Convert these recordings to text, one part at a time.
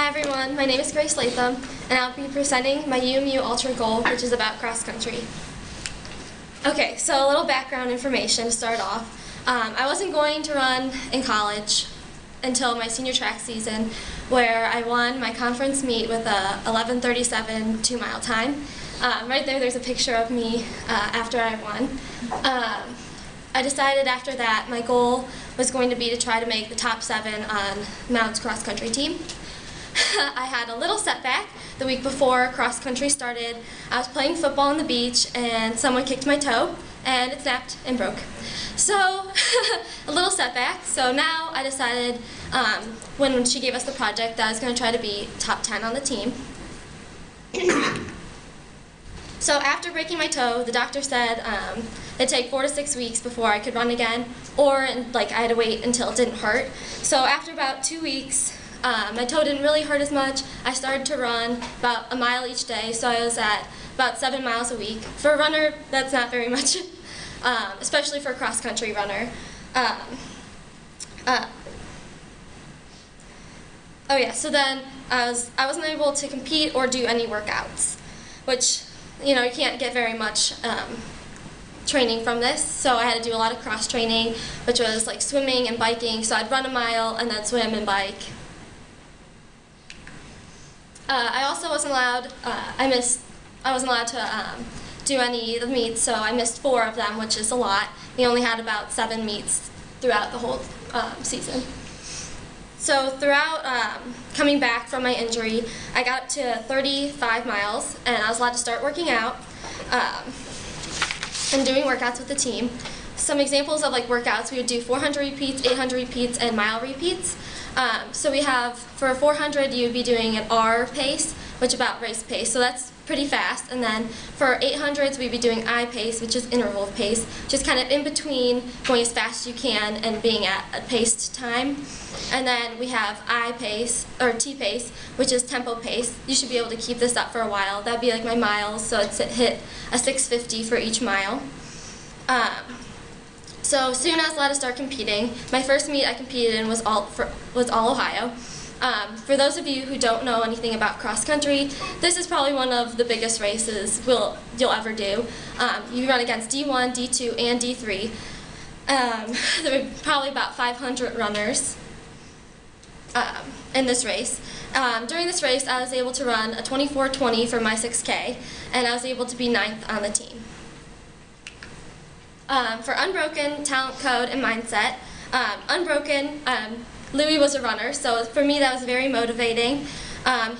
everyone, my name is Grace Latham, and I'll be presenting my UMU Ultra Goal, which is about cross country. Okay, so a little background information to start off. I wasn't going to run in college until my senior track season, where I won my conference meet with a 11:37 2-mile time. Right there's a picture of me after I won. I decided after that my goal was going to be to try to make the top 7 on Mount's cross country team. I had a little setback the week before cross country started. I was playing football on the beach and someone kicked my toe and it snapped and broke. So a little setback. So now I decided when she gave us the project that I was going to try to be top 10 on the team. So after breaking my toe, the doctor said it'd take 4 to 6 weeks before I could run again, or I had to wait until it didn't hurt. So after about 2 weeks, my toe didn't really hurt as much. I started to run about a mile each day, so I was at about 7 miles a week. For a runner, that's not very much, especially for a cross-country runner. Oh yeah, so then I wasn't able to compete or do any workouts, which, you know, you can't get very much training from this, so I had to do a lot of cross training, which was like swimming and biking. So I'd run a mile and then swim and bike. I also wasn't allowed. I wasn't allowed to do any of the meets, so I missed 4 of them, which is a lot. We only had about 7 meets throughout the whole season. So throughout coming back from my injury, I got up to 35 miles, and I was allowed to start working out and doing workouts with the team. Some examples of workouts: we would do 400 repeats, 800 repeats, and mile repeats. So we have, for 400, you would be doing an R pace, which is about race pace, so that's pretty fast. And then for 800s, we'd be doing I pace, which is interval pace, which is kind of in between going as fast as you can and being at a paced time. And then we have I pace, or T pace, which is tempo pace. You should be able to keep this up for a while. That'd be like my miles, so it's hit a 6:50 for each mile. So soon I was allowed to start competing. My first meet I competed in was all Ohio. For those of you who don't know anything about cross country, this is probably one of the biggest races you'll ever do. You run against D1, D2, and D3. There were probably about 500 runners in this race. During this race, I was able to run a 24:20 for my 6K, and I was able to be 9th on the team. For Unbroken, Talent Code, and Mindset, Unbroken, Louis was a runner, so for me that was very motivating.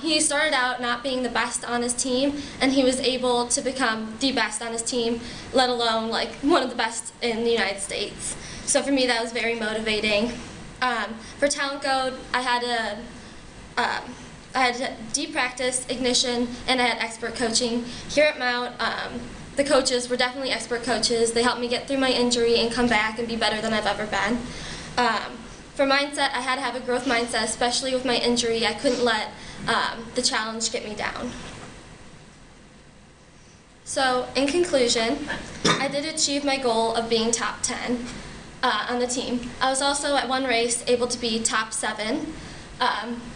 He started out not being the best on his team, and he was able to become the best on his team, let alone one of the best in the United States. So for me that was very motivating. For Talent Code, I had deep practice, ignition, and I had expert coaching. Here at Mount, the coaches were definitely expert coaches. They helped me get through my injury and come back and be better than I've ever been. For mindset, I had to have a growth mindset, especially with my injury. I couldn't let the challenge get me down. So in conclusion, I did achieve my goal of being top 10 on the team. I was also at one race able to be top 7,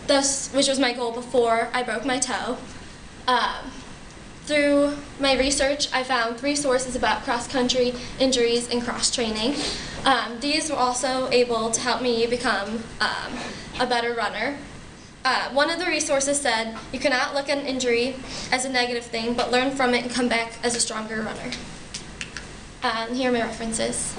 which was my goal before I broke my toe. Through my research, I found 3 sources about cross-country injuries and cross-training. These were also able to help me become a better runner. One of the resources said, you cannot look at an injury as a negative thing, but learn from it and come back as a stronger runner. Here are my references.